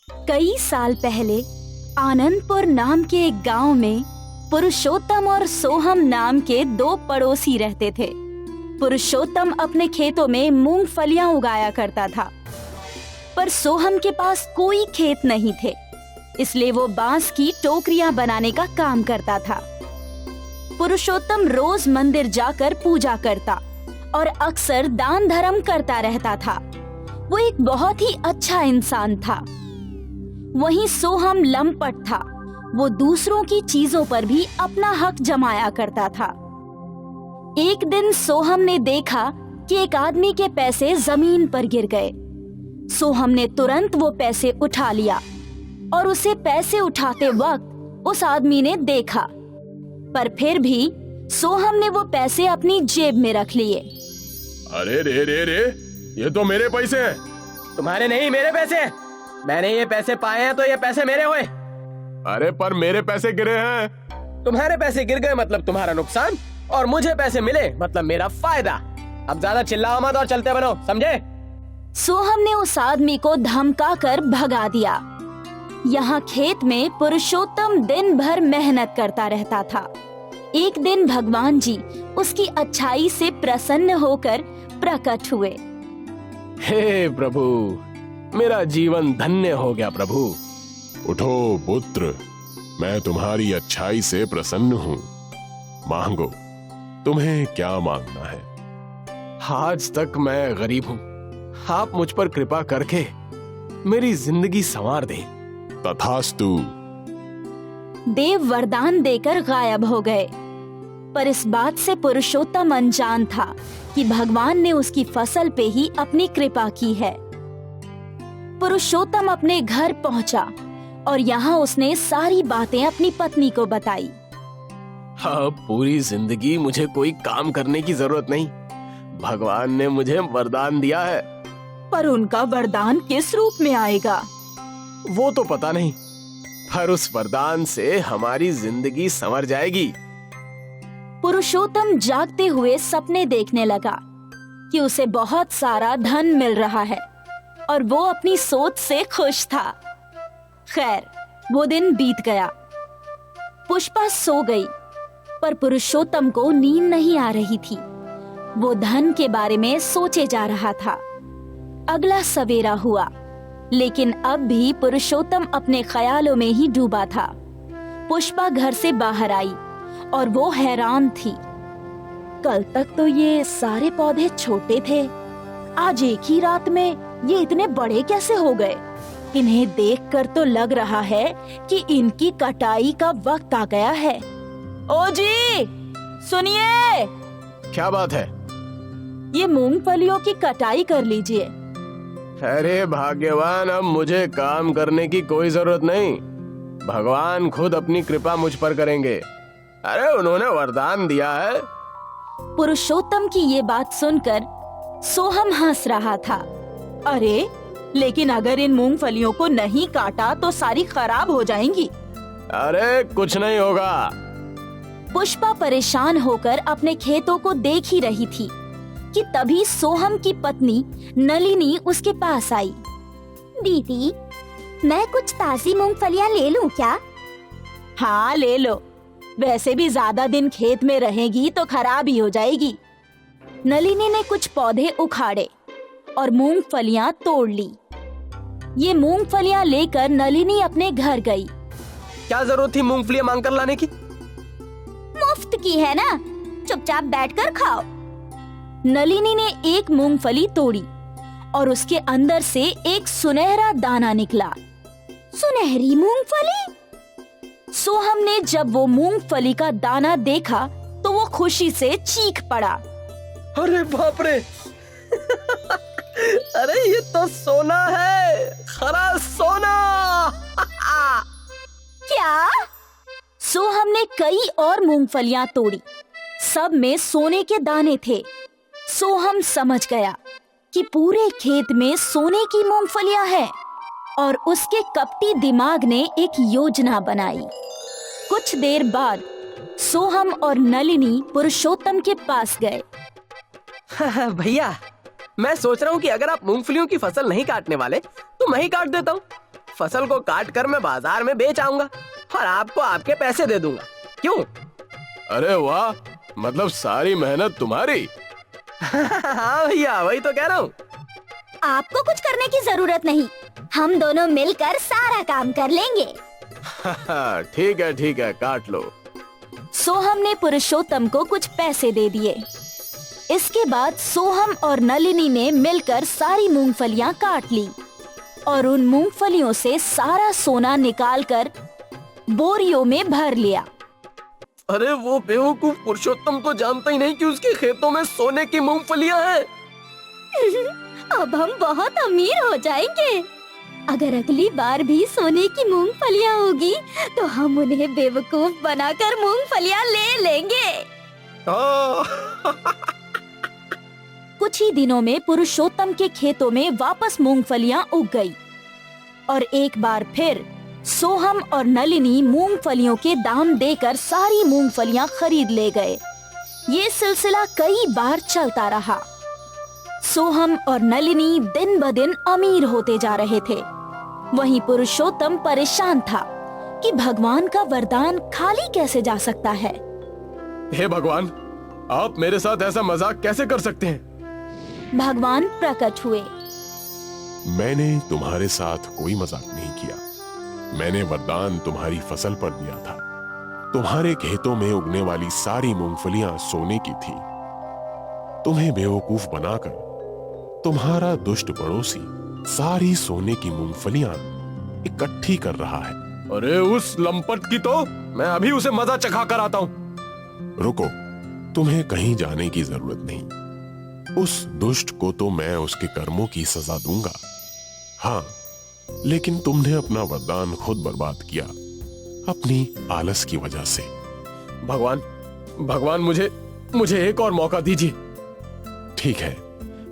कई साल पहले आनंदपुर नाम के एक गांव में पुरुषोत्तम और सोहम नाम के दो पड़ोसी रहते थे। पुरुषोत्तम अपने खेतों में मूंगफलियां उगाया करता था, पर सोहम के पास कोई खेत नहीं थे, इसलिए वो बांस की टोकरियां बनाने का काम करता था। पुरुषोत्तम रोज मंदिर जाकर पूजा करता और अक्सर दान धर्म करता रहता था। वो एक बहुत ही अच्छा इंसान था। वहीं सोहम लंपट था। वो दूसरों की चीजों पर भी अपना हक जमाया करता था। एक दिन सोहम ने देखा कि एक आदमी के पैसे जमीन पर गिर गए। सोहम ने तुरंत वो पैसे उठा लिया और उसे पैसे उठाते वक्त उस आदमी ने देखा, पर फिर भी सोहम ने वो पैसे अपनी जेब में रख लिए। अरे रे रे रे, ये तो मेरे पैसे हैं। तुम्हारे नहीं, मेरे पैसे हैं। मैंने ये पैसे पाए हैं तो ये पैसे मेरे हुए। अरे पर मेरे पैसे गिरे हैं। तुम्हारे पैसे गिर गए मतलब तुम्हारा नुकसान, और मुझे पैसे मिले मतलब मेरा फायदा। अब ज्यादा चिल्लाओ मत और चलते बनो, समझे? सोहम ने उस आदमी को धमकाकर भगा दिया। यहाँ खेत में पुरुषोत्तम दिन भर मेहनत करता रहता था। एक दिन भगवान जी उसकी अच्छाई से प्रसन्न होकर प्रकट हुए। हे प्रभु, मेरा जीवन धन्य हो गया प्रभु। उठो पुत्र, मैं तुम्हारी अच्छाई से प्रसन्न हूँ। मांगो, तुम्हें क्या मांगना है? आज तक मैं गरीब हूँ, आप मुझ पर कृपा करके मेरी जिंदगी संवार दे। तथास्तु। देव वरदान देकर गायब हो गए, पर इस बात से पुरुषोत्तम अनजान था कि भगवान ने उसकी फसल पे ही अपनी कृपा की है। पुरुषोत्तम अपने घर पहुंचा और यहाँ उसने सारी बातें अपनी पत्नी को बताई। अब पूरी जिंदगी मुझे कोई काम करने की जरूरत नहीं। भगवान ने मुझे वरदान दिया है। पर उनका वरदान किस रूप में आएगा वो तो पता नहीं, पर उस वरदान से हमारी जिंदगी संवर जाएगी। पुरुषोत्तम जागते हुए सपने देखने लगा कि उसे बहुत सारा धन मिल रहा है और वो अपनी सोच से खुश था। खैर, वो दिन बीत गया। पुष्पा सो गई, पर पुरुषोत्तम को नींद नहीं आ रही थी। वो धन के बारे में सोचे जा रहा था। अगला सवेरा हुआ, लेकिन अब भी पुरुषोत्तम अपने ख्यालों में ही डूबा था। पुष्पा घर से बाहर आई और वो हैरान थी। कल तक तो ये सारे पौधे छोटे थे, आज एक ही रात में ये इतने बड़े कैसे हो गए? इन्हें देखकर तो लग रहा है कि इनकी कटाई का वक्त आ गया है। ओ जी, सुनिए। क्या बात है? ये मूंगफलियों की कटाई कर लीजिए। अरे भाग्यवान, अब मुझे काम करने की कोई जरूरत नहीं। भगवान खुद अपनी कृपा मुझ पर करेंगे। अरे उन्होंने वरदान दिया है। पुरुषोत्तम की ये बात सुनकर सोहम हंस रहा था। अरे, लेकिन अगर इन मूंगफलियों को नहीं काटा तो सारी खराब हो जाएंगी। अरे कुछ नहीं होगा। पुष्पा परेशान होकर अपने खेतों को देख ही रही थी कि तभी सोहम की पत्नी नलिनी उसके पास आई। दीदी, मैं कुछ ताजी मूंगफलियां ले लूं क्या? हाँ, ले लो। वैसे भी ज्यादा दिन खेत में रहेगी तो खराब ही हो जाएगी। नलिनी ने कुछ पौधे उखाड़े और मूंगफलियां तोड़ ली। ये मूंगफलियां लेकर नलिनी अपने घर गई। क्या जरूरत थी मूंगफलियां मांग कर लाने की? मुफ्त की है ना, चुपचाप बैठकर खाओ। नलिनी ने एक मूंगफली तोड़ी और उसके अंदर से एक सुनहरा दाना निकला। सुनहरी मूंगफली? सोहम ने जब वो मूंगफली का दाना देखा तो वो खुशी से चीख पड़ा। अरे बाप रे! अरे ये तो सोना है, खरा सोना! क्या? सोहम ने कई और मूंगफलियां तोड़ी, सब में सोने के दाने थे। सोहम समझ गया कि पूरे खेत में सोने की मूंगफलियां हैं और उसके कपटी दिमाग ने एक योजना बनाई। कुछ देर बाद सोहम और नलिनी पुरुषोत्तम के पास गए। भैया, मैं सोच रहा हूँ कि अगर आप मूंगफलियों की फसल नहीं काटने वाले तो मैं ही काट देता हूँ। फसल को काट कर मैं बाजार में बेच आऊंगा और आपको आपके पैसे दे दूंगा। क्यों? अरे वाह, मतलब सारी मेहनत तुम्हारी। हाँ भैया, वही तो कह रहा हूँ। आपको कुछ करने की जरूरत नहीं, हम दोनों मिलकर सारा काम कर लेंगे। ठीक है, काट लो। सोहम ने पुरुषोत्तम को कुछ पैसे दे दिए। इसके बाद सोहम और नलिनी ने मिलकर सारी मूंगफलियां काट ली और उन मूंगफलियों से सारा सोना निकालकर बोरियों में भर लिया। अरे वो बेवकूफ पुरुषोत्तम तो जानता ही नहीं कि उसके खेतों में सोने की मूंगफलियां हैं। अब हम बहुत अमीर हो जाएंगे। अगर अगली बार भी सोने की मूंगफलियां होगी तो हम उन्हें बेवकूफ बनाकर मूंगफलियां ले लेंगे। कुछ ही दिनों में पुरुषोत्तम के खेतों में वापस मूंगफलियां उग गई और एक बार फिर सोहम और नलिनी मूंगफलियों के दाम देकर सारी मूंगफलियां खरीद ले गए। ये सिलसिला कई बार चलता रहा। सोहम और नलिनी दिन ब दिन अमीर होते जा रहे थे। वहीं पुरुषोत्तम परेशान था कि भगवान का वरदान खाली कैसे जा सकता है। हे भगवान, आप मेरे साथ ऐसा मजाक कैसे कर सकते हैं? भगवान प्रकट हुए। मैंने तुम्हारे साथ कोई मजाक नहीं किया। मैंने वरदान तुम्हारी फसल पर दिया था। तुम्हारे खेतों में उगने वाली सारी मूंगफलियां सोने की थी। तुम्हें बेवकूफ बनाकर तुम्हारा दुष्ट पड़ोसी सारी सोने की मूंगफलियां इकट्ठी कर रहा है। अरे उस लंपट की तो मैं अभी उसे मजा चखा कर आता हूँ। रुको, तुम्हें कहीं जाने की जरूरत नहीं। उस दुष्ट को तो मैं उसके कर्मों की सजा दूंगा। हाँ, लेकिन तुमने अपना वरदान खुद बर्बाद किया अपनी आलस की वजह से। भगवान मुझे एक और मौका दीजिए। ठीक है,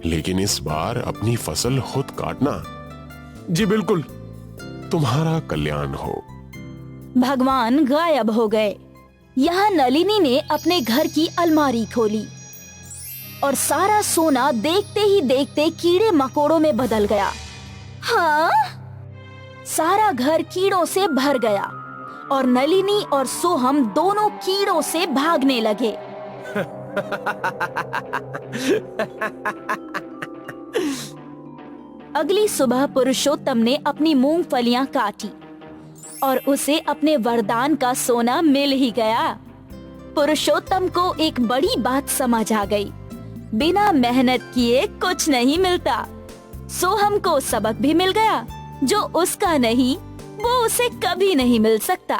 लेकिन इस बार अपनी फसल खुद काटना। जी बिल्कुल। तुम्हारा कल्याण हो। भगवान गायब हो गए। यहाँ नलिनी ने अपने घर की अलमारी खोली और सारा सोना देखते ही देखते कीड़े मकोड़ों में बदल गया। हाँ, सारा घर कीड़ों से भर गया और नलिनी और सोहम दोनों कीड़ों से भागने लगे। अगली सुबह पुरुषोत्तम ने अपनी मूंगफलियां काटी और उसे अपने वरदान का सोना मिल ही गया। पुरुषोत्तम को एक बड़ी बात समझ आ गई। बिना मेहनत किए कुछ नहीं मिलता। सोहम को सबक भी मिल गया, जो उसका नहीं वो उसे कभी नहीं मिल सकता।